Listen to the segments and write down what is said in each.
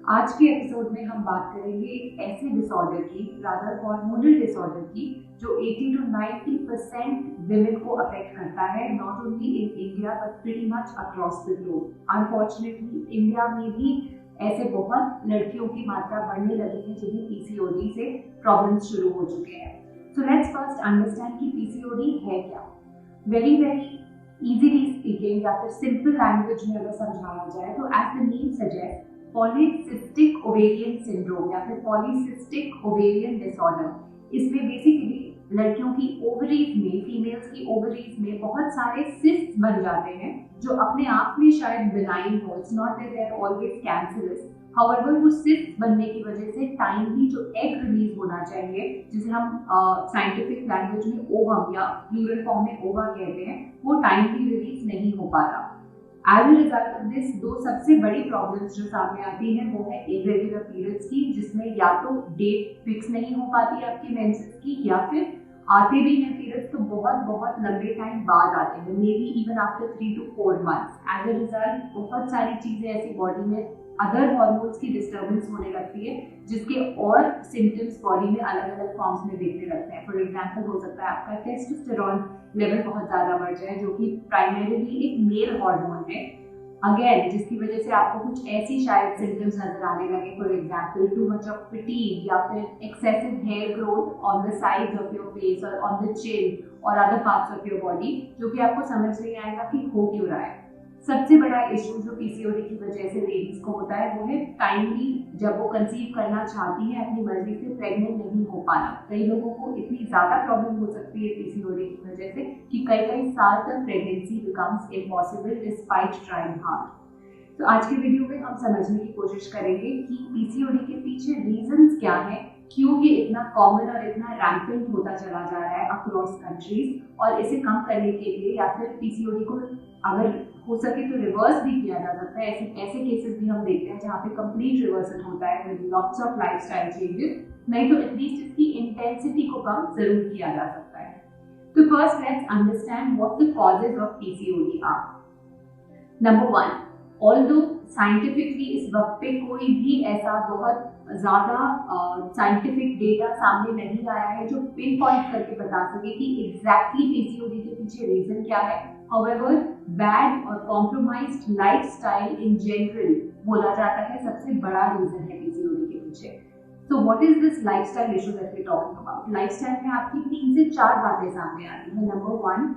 आज के एपिसोड में हम बात करेंगे ऐसे डिसऑर्डर की, रादर हार्मोनल डिसऑर्डर की, जो 80 to 90% विमेन को अफेक्ट करता है, not only in India but pretty much across the globe. Unfortunately India में भी ऐसे बहुत लड़कियों की मात्रा बढ़ने लगी है जिन्हें पीसीओडी से प्रॉब्लम्स शुरू हो चुके हैं। सो लेट्स फर्स्ट अंडरस्टैंड कि पीसीओडी है क्या। वेरी इजीली स्पीकिंग या फिर सिंपल लैंग्वेज में अगर समझाया जाए तो as the name suggest, polycystic ovarian syndrome या फिर पॉलीसिस्टिक ओवेरियन डिसऑर्डर, इसमें बेसिकली लड़कियों की ओवरीज में, फीमेल्स की ओवरीज में बहुत सारे सिस्ट बन जाते हैं जो अपने आप में शायद बिनाइन हो, it's not that they are always cancerous. However वो सिस्ट बनने की वजह से टाइमली जो एग रिलीज होना चाहिए, जिसे हम साइंटिफिक लैंग्वेज में ओवम या प्लूरल फॉर्म में ओवा कहते हैं, वो टाइमली रिलीज नहीं हो पाता। As a result of this दो सबसे बड़ी प्रॉब्लम्स जो सामने आती हैं वो है इरेगुलर पीरियड्स की, जिसमें या तो डेट फिक्स नहीं हो पाती आपकी मेंसेस की, या फिर आते भी हैं पीरियड्स तो बहुत लंबे टाइम बाद आते हैं, maybe even after 3 to 4 months। As a result बहुत सारी चीजें ऐसी बॉडी में अदर हार्मोन्स की डिस्टर्बेंस होने लगती है, जिसके और सिम्टम्स बॉडी में अलग अलग फॉर्म्स में दिखने लगते हैं। फॉर एग्जांपल हो सकता है आपका टेस्टोस्टेरोन लेवल बहुत ज्यादा बढ़ जाए, जो कि प्राइमरीली एक मेल हार्मोन है, अगेन जिसकी वजह से आपको कुछ ऐसी शायद सिम्टम्स नजर आने लगे। For example too much of fatigue या फिर excessive hair growth on the sides of your face और ऑन द चिन और other parts of your body, जो कि आपको समझ नहीं आएगा कि हो क्यों रहा है। सबसे बड़ा इशू जो पीसीओडी की वजह से लेडीज को होता है वो है टाइमली जब वो कंसीव करना चाहती है अपनी मर्जी से प्रेग्नेंट नहीं हो पाना। कई लोगों को इतनी ज्यादा प्रॉब्लम हो सकती है पीसीओडी की वजह से कि कई साल तक pregnancy becomes impossible despite trying hard. तो आज के वीडियो में हम समझने की कोशिश करेंगे कि पीसीओडी के पीछे रीजंस क्या हैं, क्यों ये इतना कॉमन और इतना रैम्पेंट होता चला जा रहा है अक्रॉस कंट्रीज, और इसे कम करने के लिए या फिर पीसीओडी को अगर हो सके तो रिवर्स भी किया जा सकता है। ऐसे केसेस भी हम देखते हैं जहाँ पे कंप्लीट रिवर्सल होता है with lots of lifestyle changes, नहीं तो एटलीस्ट इसकी इंटेंसिटी को कम जरूर किया जा सकता है। तो first let's understand what the causes of P C O D are. Number 1, although scientifically इस वक्त पे कोई भी ऐसा बहुत ज्यादा साइंटिफिक डेटा सामने नहीं आया है जो पिन पॉइंट करके बता सके कि एग्जैक्टली पीसीओडी के पीछे रीजन क्या है। However, बैड और कॉम्प्रोमाइज्ड लाइफस्टाइल इन जनरल बोला जाता है सबसे बड़ा रीजन है पीसीओडी के पीछे। So what is this lifestyle issue that we're talking about? Lifestyle में आपकी 3 से 4 बातें सामने आती हैं। नंबर 1,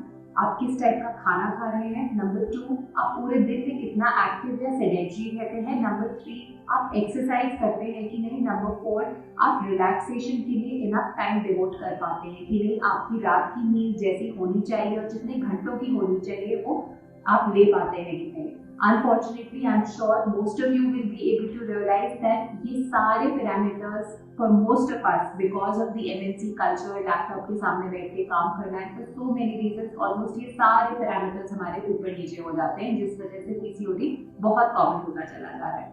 आप किस टाइप का खाना खा रहे हैं। नंबर 2, आप पूरे दिन में कितना एक्टिव या सेडेंटरी रहते हैं। नंबर 3, आप एक्सरसाइज करते हैं कि नहीं। नंबर 4, आप रिलैक्सेशन के लिए इनफ टाइम डिवोट कर पाते हैं कि नहीं। आपकी रात की नींद जैसी होनी चाहिए और जितने घंटों की होनी चाहिए वो आप ले पाते हैं कि नहीं। Unfortunately, I'm sure most of you will be able to realize that ये सारे parameters for most of us, because of the MNC culture, laptop के सामने बैठ के काम करना है, for so many reasons, almost ये सारे parameters हमारे ऊपर नीचे हो जाते हैं, जिस वजह से पीसीओडी बहुत कॉमन होता चला जा रहा है।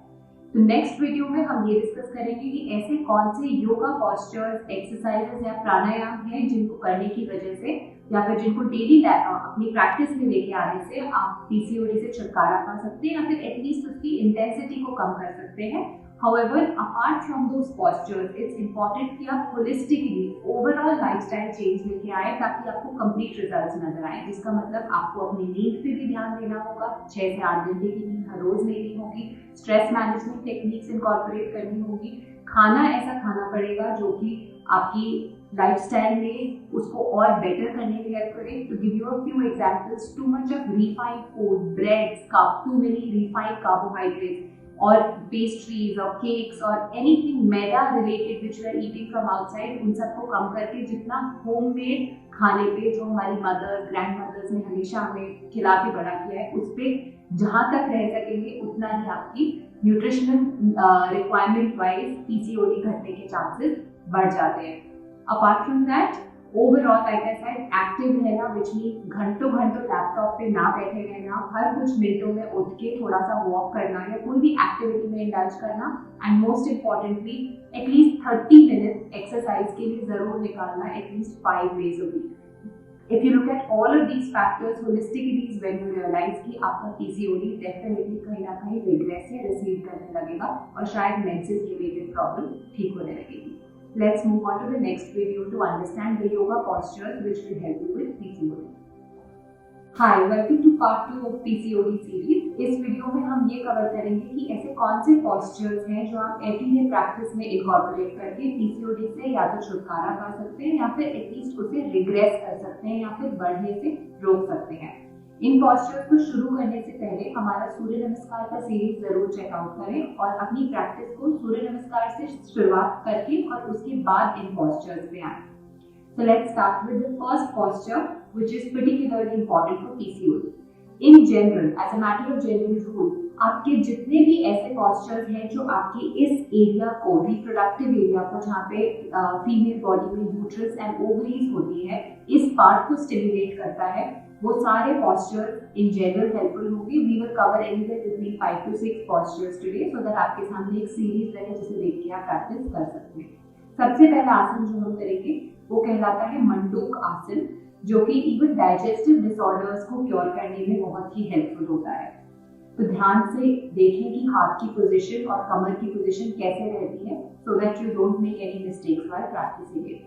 तो नेक्स्ट वीडियो में हम ये डिस्कस करेंगे कि ऐसे कौन से योगा पोस्चर्स, एक्सरसाइजेस या प्राणायाम हैं जिनको करने की वजह से या फिर जिनको डेली अपनी प्रैक्टिस में लेके आने से आप पीसीओडी से छुटकारा पा सकते हैं या फिर एटलीस्ट उसकी इंटेंसिटी को कम कर सकते हैं। However, apart from those postures, it's important कि आप holistically overall lifestyle change लेके आए ताकि आपको complete results नजर आए, जिसका मतलब आपको अपनी नींद पे भी ध्यान देना होगा, 6 से 8 घंटे की नींद हर रोज लेनी होगी, स्ट्रेस मैनेजमेंट टेक्निक्स इनकॉर्पोरेट करनी होगी, खाना ऐसा खाना पड़ेगा जो कि आपकी लाइफस्टाइल में उसको और बेटर करने में हेल्प करे। To give you a few examples, too much of refined food, breads, too many refined carbohydrates और पेस्ट्रीज और केक्स और anything maida related which we are eating from outside, उन सबको कम करके जितना होममेड खाने पे जो हमारी मदर्स, ग्रैंड मदर्स ने हमेशा हमें खिला के बड़ा किया है, उस पर जहाँ तक रह सकेंगे उतना ही आपकी न्यूट्रिशनल रिक्वायरमेंट वाइज पीसीओडी घटने के चांसेस बढ़ जाते हैं। Apart from that, overall like I said, active रहना विच मीन घंटों लैपटॉप पे ना बैठे रहना, हर कुछ मिनटों में उठ के थोड़ा सा वॉक करना या कोई भी एक्टिविटी में इंडल्ज करना, and most importantly at least 30 minutes exercise के लिए जरूर निकालना, at least 5 days a week। If you look at all of these factors holistically, when you realize कि आपका PCOD डेफिनेटली कहीं ना कहीं रिग्रेस या रिसीड करने लगेगा और शायद मेंसेस रिलेटेड प्रॉब्लम ठीक होने लगेगी. Let's move on to the next video to understand the yoga postures which will help you with PCOD. Hi, welcome to part 2 of PCOD series. इस वीडियो में हम ये कवर करेंगे कि ऐसे कौन से postures हैं जो आप एवरीडे प्रैक्टिस में इनकॉर्पोरेट करके PCOD से या तो छुटकारा पा सकते हैं या फिर एटलीस्ट उसे रिग्रेस कर सकते हैं या फिर बढ़ने से रोक सकते हैं. इन postures को शुरू करने से पहले हमारा सूर्य नमस्कार का सीरीज जरूर चेकआउट करें और अपनी प्रैक्टिस को सूर्य नमस्कार से शुरुआत करके और उसके बाद इन postures पे आए. So let's start with the first posture, which is particularly important for PCOD. In general, as a matter of general rule, आपके जितने भी ऐसे postures हैं जो आपके इस एरिया को, रिप्रोडक्टिव एरिया को, जहाँ पे फीमेल बॉडी में यूट्रस एंड ओवरीज होती है, इस पार्ट को स्टिमुलेट करता है, वो सारे postures in general helpful होंगे. We will cover anywhere between 5 to 6 postures today, so that आपके सामने एक सीरीज रहे जिसे देख के आप प्रैक्टिस कर सकते हैं. सबसे पहला आसन जो हम करेंगे वो कहलाता है मंडूक आसन, जो कि इवन डाइजेस्टिव डिसऑर्डर्स को क्योर करने में बहुत ही हेल्पफुल होता है. तो ध्यान से देखें कि हाथ की पोजीशन और कमर की पोजीशन कैसे रहती है, so that you don't make any mistakes while practising it.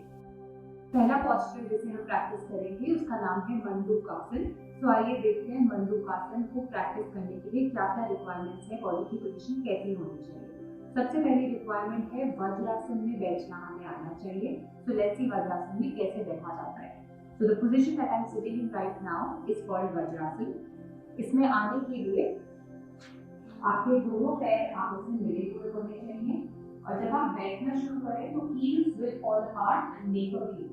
पहला पोस्चर जिसे हम प्रैक्टिस करेंगे उसका नाम है मंडूक आसन. तो आइए देखते हैं मंडूक आसन को प्रैक्टिस करने के लिए क्या क्या रिक्वायरमेंट्स है, बॉडी की पोजीशन कैसी होनी चाहिए. सबसे पहली रिक्वायरमेंट है वज्रासन में बैठना हमें आना चाहिए. सो लेट्स सी वज्रासन में कैसे बैठा जाता है. So the position that I am sitting in right now is called vajrasana. इसमें आने के लिए आपके दोनों पैर आपस में मिले हुए होने चाहिए और जब आप बैठना शुरू करें तो heels will fall apart and make a V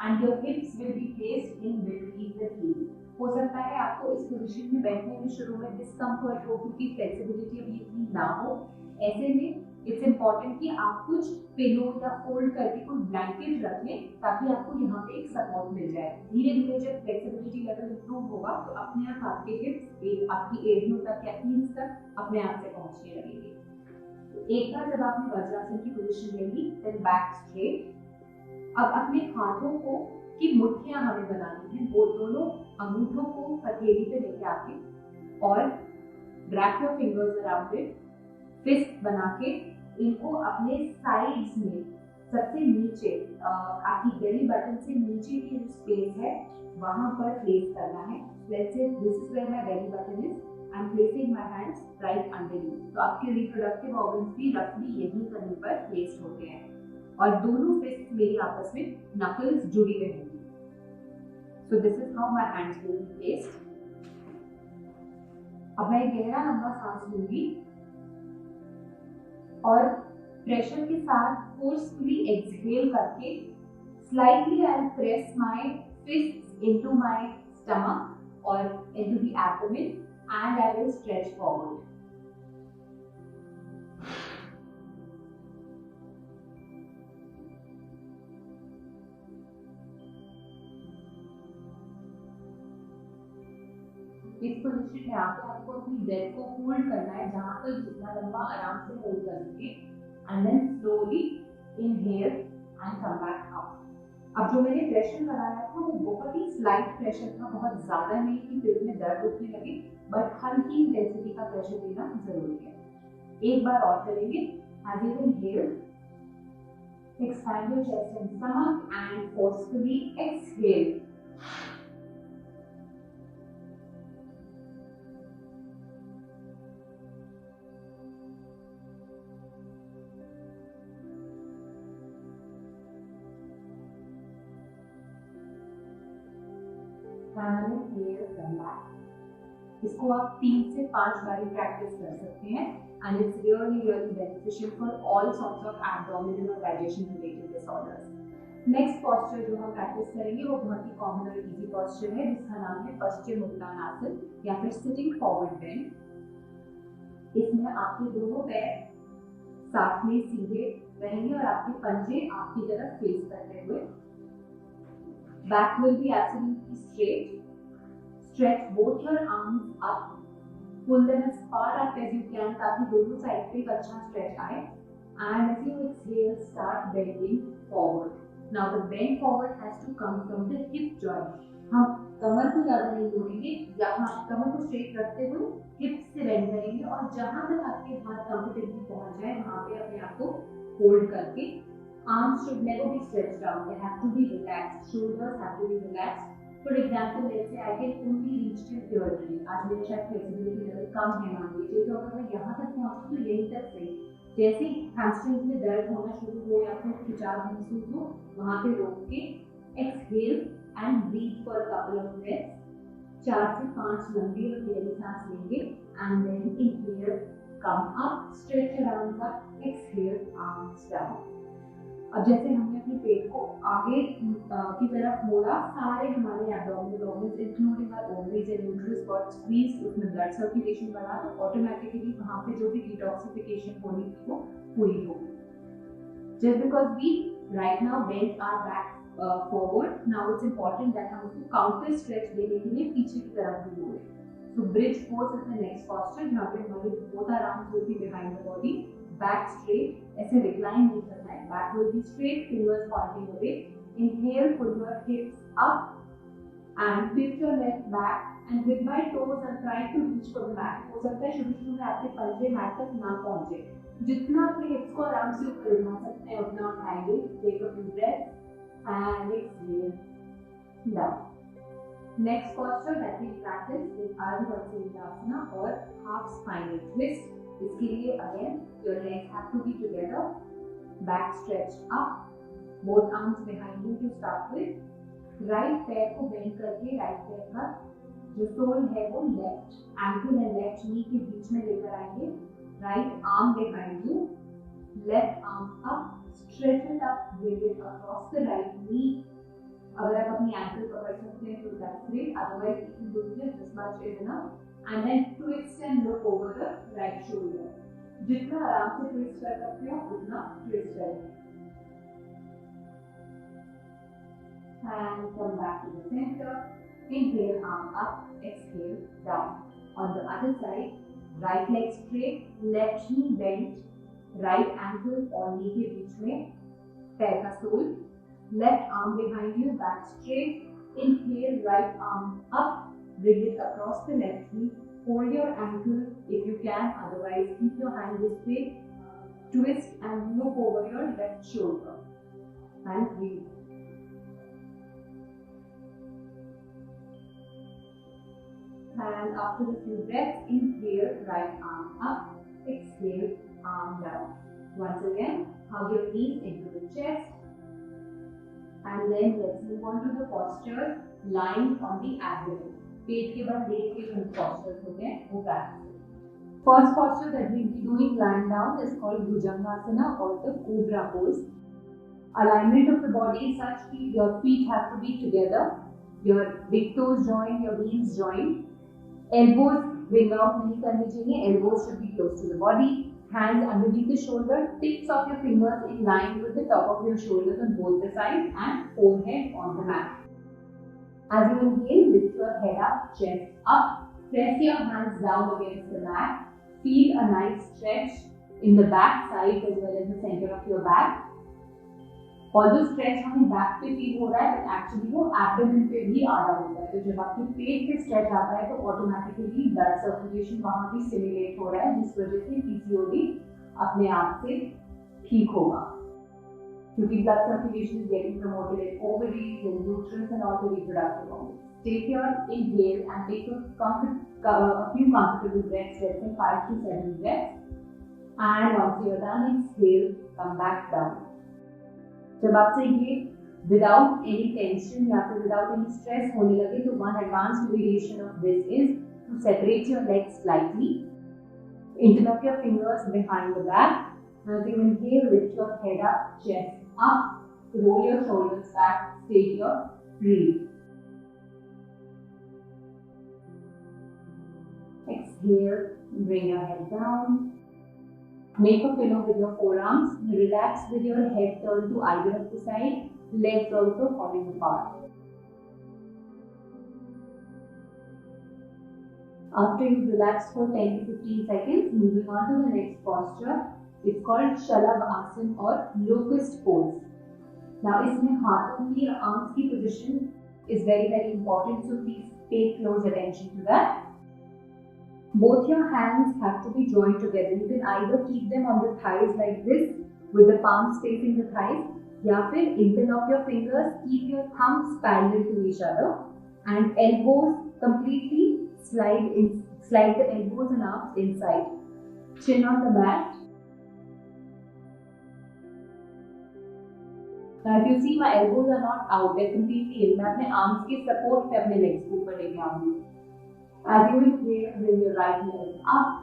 and your hips will be placed in between the heels. हो सकता है आपको इस पोजीशन में बैठने में शुरू में डिस्कम्फर्ट हो क्योंकि फ्लेक्सिबिलिटी अभी इतनी ना हो. ऐसे में इट्स इम्पोर्टेंट कि आप कुछ पिलो या फोल्ड करके कुछ ब्लैंकेट रख लें ताकि आपको यहाँ पे एक सपोर्ट मिल जाए. धीरे धीरे जब फ्लेक्सिबिलिटी लेवल इंप्रूव होगा तो अपने आप आपके हिप्स आपकी एड़ियों तक या हील्स तक अपने आप से पहुंचने लगेंगे. एक बार जब आपने वज्रासन की पोजीशन ले ली, देन बैक स्ट्रेट. अब अपने हाथों को की मुट्ठियां हमें बनानी है, वो दोनों अंगूठों को हथेली पे लेके आके और drag your fingers around it, fist बना के इनको अपने साइड्स में सबसे नीचे आपकी बेली बटन से नीचे की जो स्पेस है वहां पर प्लेस करना है. Let's say this is where my belly button is. I am placing my hands right underneath. तो आपके रिप्रोडक्टिव ऑर्गन्स भी रफली यहीं कहीं पर प्लेस होते हैं और दोनों फिस्ट मेरी आपस में नकल्स जुड़ी रहेंगी. So this is how my hands will be placed. अब मैं गहरा लंबा सांस लूंगी और प्रेशर के साथ फोर्सफुली एक्सहेल करके slightly I will press my fists into my stomach और into the abdomen and I will stretch forward. इस पोजीशन में आकर आपको अपनी ब्रेथ को होल्ड करना है जहां तक जितना लंबा आराम से होल्ड करेंगे and then slowly inhale and come back out. अब जो मैंने प्रेशर लगाया था वो बहुत ही स्लाइट प्रेशर था, बहुत ज्यादा नहीं कि पेट में दर्द उठने लगे, बट हल्की इंटेंसिटी का प्रेशर देना जरूरी है. एक बार और करेंगे. As you inhale, expand your chest and stomach and forcefully exhale. इसको आप 3 से 5 बार प्रैक्टिस कर सकते हैं and it's really beneficial for all sorts of abdominal और digestion related disorders. Next posture जो हम प्रैक्टिस करेंगे वो बहुत ही कॉमन और इजी पोस्चर है जिसका नाम है पश्चिम उत्तानासन या फिर सिटिंग फॉरवर्ड बेंड. इसमें आपके दोनों पैर साथ में सीधे रहेंगे और आपके पंजे आपकी तरफ फेस करते हुए. Back will be absolutely straight. Stretch both your arms up. Pull them as far up as you can ताकि दोनों साइड पे एक अच्छा stretch आए. And as you exhale, start bending forward. Now the bend forward has to come from the hip joint. हम कमर को ज्यादा नहीं जोड़ेंगे, जहाँ कमर को स्ट्रेट रखते हुए हिप्स से बेंड करेंगे और जहां तक आपके हाथ कंफर्टेबली पहुंच जाए वहां पे अपने आप को होल्ड करके arms should never be stretched out, they have to be relaxed, shoulders have to be relaxed. For example, let's say I can only reach till here today, आज मेरे शायद flexibility level कम है मान लीजिए, तो अगर मैं यहाँ तक पहुँचूँ तो यहीं तक सही। जैसे hamstrings में दर्द होना शुरू हो या फिर खिंचाव महसूस हो, वहाँ पे रोक के exhale and breathe for a couple of breaths. 4 से 5 लंबी और गहरी सांस लेंगे and then inhale, come up, stretch your arms up, exhale, arms down. अब जैसे हमने अपने पेट को आगे की तरफ मोड़ा, सारे हमारे abdominal organs including our ovaries and uterus got squeezed, उसमें ब्लड सर्कुलेशन बढ़ा, तो ऑटोमेटिकली वहां पे जो भी डिटॉक्सिफिकेशन होनी थी वो पूरी होगी। Just because we right now bend our back forward, now it's important that हम उसको counter stretch देने के लिए पीछे की तरफ भी मोड़ें। So bridge pose is the next posture, जहाँ पे हमारे both our arms will be behind the body, back straight, ऐसे recline नहीं करना है, back will be straight, fingers pointing away. Inhale, pull your hips up and lift your left back and with my toes I'm trying to reach for the mat. हो सकता है शुरू में आपके पंजे मैट तक ना पहुंचे, जितना अपने हिप्स को आराम से ऊपर उठा सकते हैं उतना उठाएंगे। Take a few breaths and exhale down. Next posture that we practise is Ardha Vajrasana और हाफ स्पाइनल ट्विस्ट। इसके लिए again your legs have to be together, back stretch up, both arms behind you to start with. Right पैर को bend करके right पैर का जो soul है वो लेफ्ट एंकल एंड लेफ्ट नी के बीच में लेकर आएंगे। Right arm behind you, left arm up, stretch it up, bring it across the right knee. अगर आप अपनी ankle पकड़ सकते हैं तो that's great. Otherwise, you can do this much is enough. And then twist and look over the right shoulder. जितना आराम से twist कर सकते हो उतना twist करें. And come back to the center. Inhale, arm up. Exhale, down. On the other side. Right leg straight, left knee bent, right ankle और knee के बीच में पैर का sole, left arm behind you, back straight, inhale, right arm up, bring it across the left knee, hold your ankle if you can, otherwise keep your hand this way, twist and look over your left shoulder and breathe. And after a few breaths, inhale, right arm up, exhale, arm down. Once again, hug your knees into the chest. And then let's move on to the posture lying on the abdomen. पेट के बाद late के जो postures होते हैं वो practice. First posture that we'll be doing lying down is called Bhujangasana or the Cobra pose. Alignment of the body is such that your feet have to be together, your big toes join, your knees join. Elbows wing out नहीं करनी चाहिए. Elbows should be close to the body. Hands underneath the shoulder. Tips of your fingers in line with the top of your shoulders on both the sides and forehead on the mat. As you inhale, lift your head up, chest up. Press your hands down against the mat. Feel a nice stretch in the back side as well as the center of your back. Although stretch हमें back पे feel हो रहा है, but actually वो abdomen पे भी आ रहा होता है. तो जब आपके पेट पे स्ट्रेच आता है तो ऑटोमेटिकली ब्लड सर्कुलेशन वहाँ भी स्टिमुलेट हो रहा है, जिस वजह से पीसीओडी अपने आप से ठीक होगा. क्योंकि blood circulation is getting promoted in ovaries and uterus and all the reproductive organs. Take your inhale and take a few comfortable breaths, let's say 5 to 7 breaths. And once you're done, exhale, come back down. जब आपसे ये without any tension या फिर without any stress होने लगे तो one advanced variation of this is to separate your legs slightly, interlock your fingers behind the back. Now you inhale, lift your head up, chest up, roll your shoulders back, stay here, breathe. Exhale, bring your head down. Make a pillow with your forearms. Relax with your head turned to either of the side. Legs also falling apart. After you relax for 10 to 15 seconds, moving on to the next posture. It's called Shalabhasana or locust pose. Now, इसमें हाथों की arms की position is very, very important. So please pay close attention to that. Both your hands have to be joined together. You can either keep them on the thighs like this with the palms facing the thighs, या फिर interlock your fingers, keep your thumbs parallel to each other, and elbows completely slide the elbows and arms inside. Chin on the mat. Now if you see, my elbows are not out, they're completely in. मैं अपने arms के support पे अपने legs को ऊपर लेके आऊंगी. As you inhale, bring your right leg up.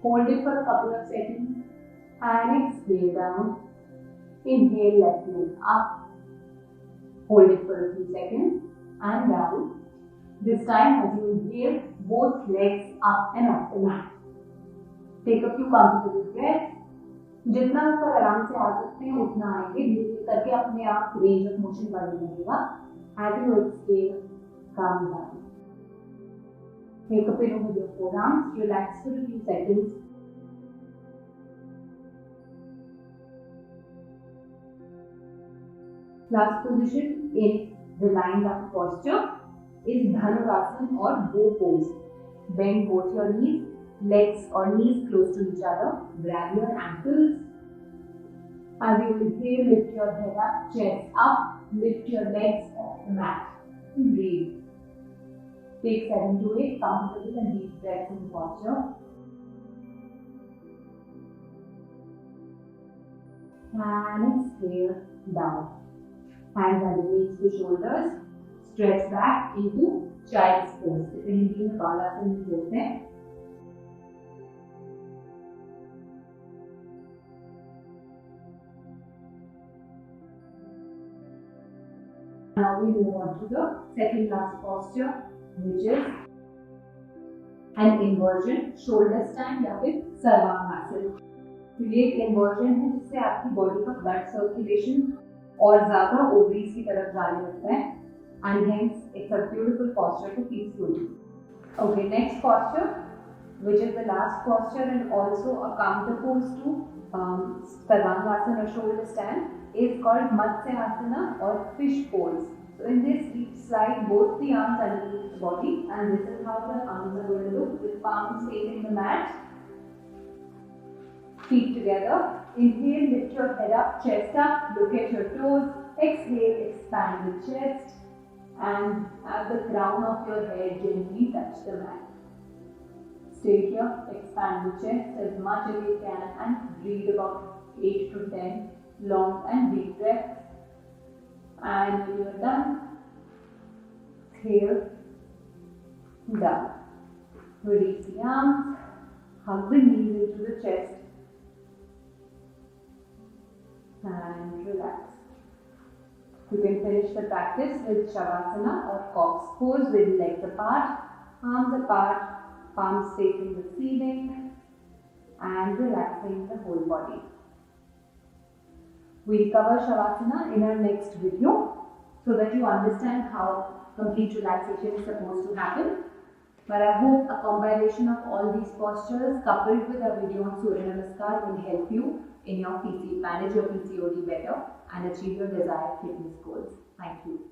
Hold it for a couple of seconds and exhale down. Inhale, left leg up. Hold it for a few seconds and down. This time, as you inhale, both legs up and off the mat. Take a few comfortable breaths. जितना ऊपर आराम से आ सकते हैं उतना आएंगे. धीरे करके अपने आप range of motion बढ़ने लगेगा. As you exhale, calm down. Take a pillow with your forearms, relax for a few seconds. Last position in the lying down posture is Dhanurasana or bow pose. Bend both your knees, legs or knees close to each other. Grab your ankles. As you inhale, lift your head up, chest up, lift your legs off the mat. Breathe. Take 7 to 8 comfortable and deep breaths in the posture. And exhale down. Hands underneath the shoulders. Stretch back into child's pose. इसे हिंदी में बालासन बोलते हैं. Now we move on to the second last posture, which is an inversion, shoulder stand या फिर सर्वांगासन. ये एक inversion है जिससे आपकी बॉडी का ब्लड सर्कुलेशन और ज्यादा ओवरीज की तरफ जाने लगता है, and hence it's a beautiful posture to keep doing. Okay, next posture, which is the last posture and also a counter pose to Sarvangasana or shoulder stand, is called Matsyasana or fish pose. So in this, we slide both the arms underneath the body, and this is how the arms are going to look, with palms facing the mat, feet together. Inhale, lift your head up, chest up, look at your toes. Exhale, expand the chest, and at the crown of your head, gently touch the mat. Stay here, expand the chest as much as you can, and breathe about 8 to 10 long and deep breaths. And when you are done, exhale down. Release the arms, hug the knees into the chest, and relax. You can finish the practice with Shavasana or Cox pose with legs apart, arms apart, palms facing the ceiling, and relaxing the whole body. We'll cover Shavasana in our next video so that you understand how complete relaxation is supposed to happen. But I hope a combination of all these postures coupled with a video on Surya Namaskar will help you in your manage your PCOD better and achieve your desired fitness goals. Thank you.